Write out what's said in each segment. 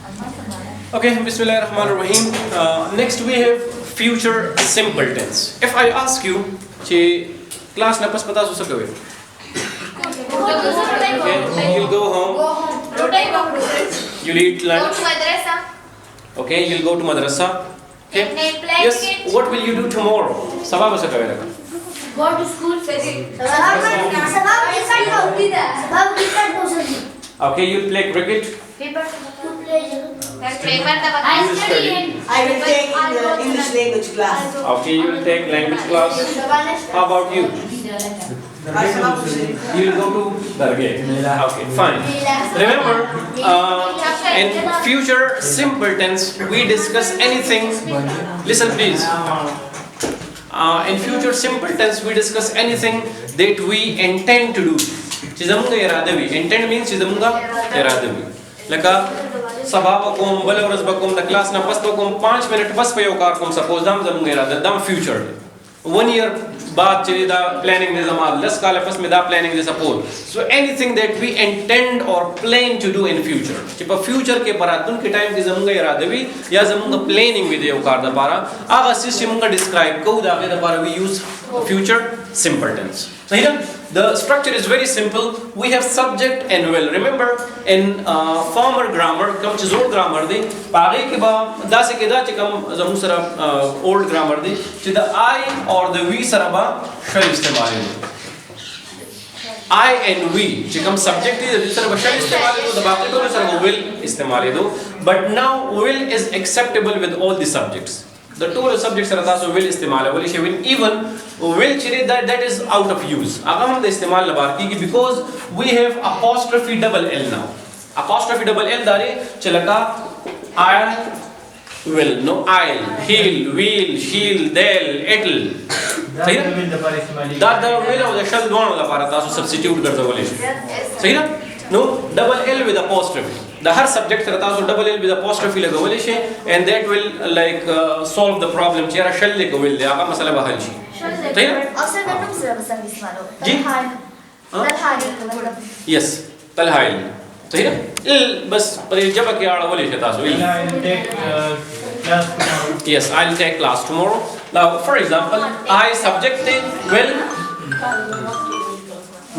Okay, Bismillahirrahmanirrahim. Next we have future simple tense. If I ask you, class na pas pata so sakave. Okay, you'll go home. You'll eat lunch. Okay, you'll go to madrasa. Okay. Yes. What will you do tomorrow? Sabab sakave laga. Go to school. Okay, you'll play cricket. I will take English language class. Okay, you will take language class. How about you? You will go to Dargah. Okay, fine. Remember, in future simple tense, we discuss anything. Listen, please. In future simple tense, we discuss anything that we intend to do. Intend means like sababakum balawrazbakum the class na pasbakum 5 minute bas payo karkum suppose dam dam future 1 year baad chili da planning de zaman las kala pas me da planning de suppose. So anything that we intend or plan to do in future chipa future ke paratun ke time ke zamunga iradavi ya zamunga planning with you kar da para aga system ga describe ko da ke da para we use future simple tense. The structure is very simple. We have subject and will. Remember, in former grammar, kam old grammar di. Pagi ke ba da se ke da chikam zamu sara old grammar di. Chida I or the we sara ba shall istemal do. I and we chikam subject di the sara ba shall istemal do. The baki to sara will istemal do. But now will is acceptable with all the subjects. The two subjects are also will istemal है बोले शेविन even will chiri that is out of use अगर हम the इस्तेमाल लबार की because we have apostrophe double L now apostrophe double L दारे चलका I will no I'll he'll will she'll they'll it'll सही ना that will और the shall दोनों वाला पारा था so substitute कर दो बोले सही ना no double L with apostrophe the her subject रहता so double L with apostrophe लगा बोले शे and that will like solve the problem चेहरा shall लेको will दे आका मसला बहल शी सही ना औसर का नाम सर बस इस्तेमाल हो तलहाइल yes तलहाइल सही ना इल बस पर जब के आड़ा बोले शे तासो इल yes I'll take class tomorrow now for example I subject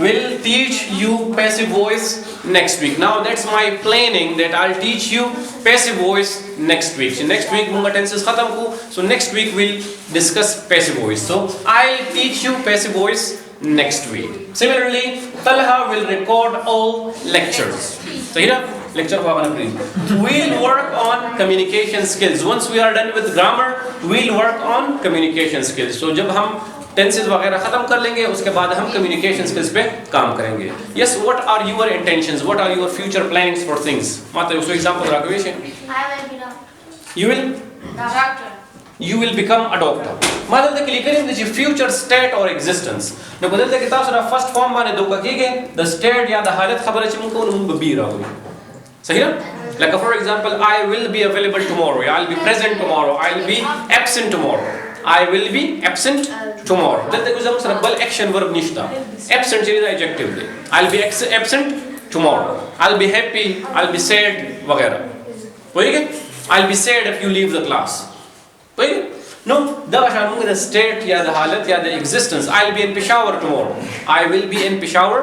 will teach you passive voice next week. Now that's my planning that I'll teach you passive voice next week. So next week munga tenses khatam ko. So next week we'll discuss passive voice. So I'll teach you passive voice next week. Similarly, Talha will record all lectures. So here lecture we'll work on communication skills. Once we are done with grammar, we'll work on communication skills. So जब हम tenses वगैरह खत्म कर लेंगे उसके बाद हम communication skills पे काम करेंगे. Yes, what are your intentions? What are your future plannings for things? मतलब उसको example रखवेशे. You will doctor. You will become a doctor. मतलब तो क्लिक करें कि future state or existence. न बदलते किताब से first form माने दो का किए the state या the हालत खबर है चिमको उनको बबीरा हुई. सही ना? Like for example, I will be available tomorrow. I'll be present tomorrow. I'll be absent tomorrow. I will be absent tomorrow. Then the example sara bal action verb nishta. Absent is adjective. I'll be absent tomorrow. I'll be happy. I'll be sad. वगैरह. वही I'll be sad if you leave the class. वही No, da आशान मुझे the state या the हालत या the existence. I'll be in Peshawar tomorrow. I will be in Peshawar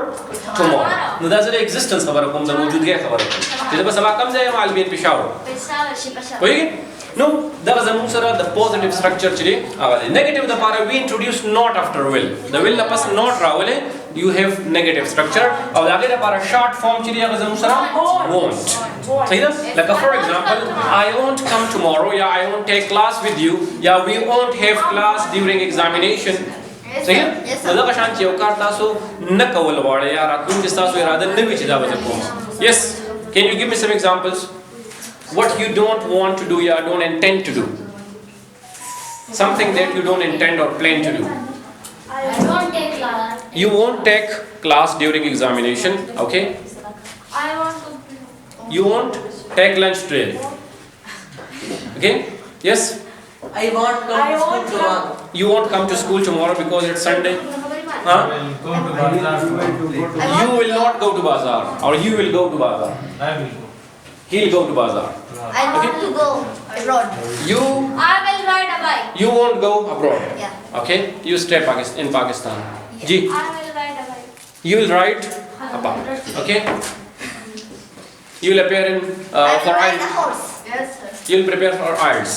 tomorrow. No, that's the existence खबर को मतलब मौजूद है खबर को. जब बस अब कम जाए I'll be in Peshawar. वही No, that was the positive structure chili. Negative the para we introduce not after will. The will the person not rawale. You have negative structure. Or the the para short form chili won't. Like for example, I won't come tomorrow. Yeah, I won't take class with you. Yeah, we won't have class during examination. सही है? मतलब कशान चौकार तासो न कवल वाड़े यार तुम जिस तासो इरादे न भी चिदा बजे को. Yes, can you give me some examples? What you don't want to do, yeah, don't intend to do. Something that you don't intend or plan to do. I won't take class. You won't take class during examination, okay? I won't. You won't take lunch today. Okay? Yes? I won't come to school tomorrow. You won't come to school tomorrow because it's Sunday. Huh? You will not go to bazaar or you will go to bazaar. I will go. He'll go to bazaar. I want to go abroad. You I will ride a bike. you won't go abroad. Yeah. Okay? You stay in Pakistan. Ji, I will ride a bike. you will ride a bike. Okay? You will appear in I for will ride a IELTS. horse. Yes, sir. You will prepare for IELTS.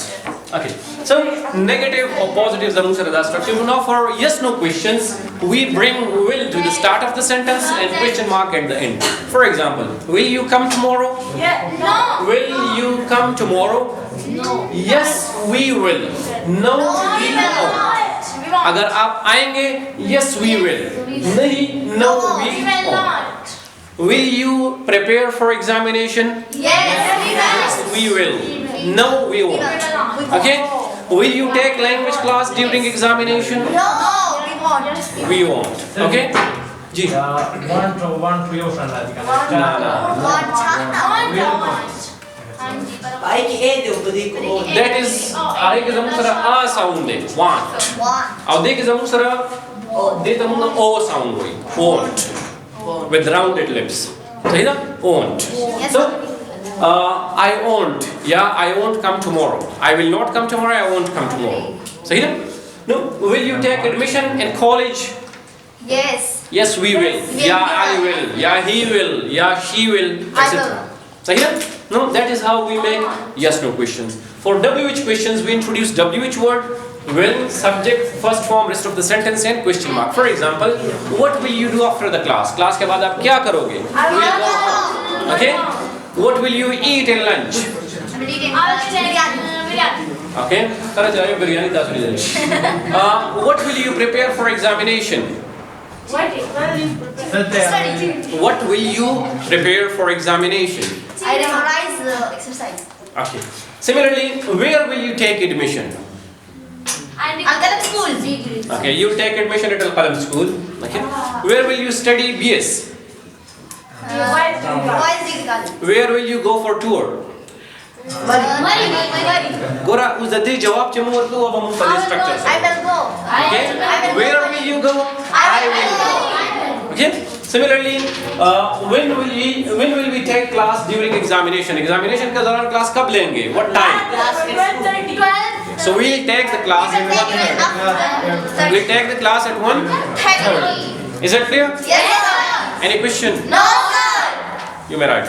Okay. So negative or positive zamung sarada structure. Now for yes no questions, we bring will to the start of the sentence and question mark at the end. For example, will you come tomorrow? Yeah. No. Will you come tomorrow? No. Yes, we will. No, we will won't. not. We won't. अगर आप आएंगे, yes we will. नहीं, no we we will won't. not. Will you prepare for examination? Yes, we will. Yes, we will. No, we We won't. will not. Okay? Will you take language class during examination? No, we won't. We won't. Okay? Ji. want to your friend ना ना. भाई की ए दे ऊपर देखो That is आगे के जमुन सरा आ sound है. Want. और देख के जमुन सरा दे तमुन ना o sound हुई. Won't. With rounded lips. सही ना? Won't. So I won't. Yeah, I won't come tomorrow. I will not come tomorrow. I won't come tomorrow. सही ना? No. Will you take admission in college? Yes. Yes, we will. Yeah, I will. Yeah, he will. Yeah, she will. I Etc. सही है? No, that is how we make yes no questions. For WH questions, we introduce WH word, will, subject, first form, rest of the sentence and question mark. For example, what will you do after the class? Class के बाद आप क्या करोगे? Will go home. Okay? What will you eat in lunch? Okay? करा जाए बिरयानी तासुरी जाए. What will you prepare for examination? What will you prepare for examination? I memorize the exercise. Okay. Similarly, where will you take admission? Uncle at school. Okay, you take admission at Al-Qalam school. Okay. Where will you study BS? Boys degree college. Where will you go for tour? Mari. Gora, uzadi jawab chamu warku aba mun pali structure. I will go. Okay. Where will you go? I will go. Okay. Similarly, when will we take class during examination? Examination के दौरान class कब लेंगे? What time? 12. So we take the class at 1:30. We take the class at 1:30. Is that clear? Yes, sir. Any question? No, sir. You may write.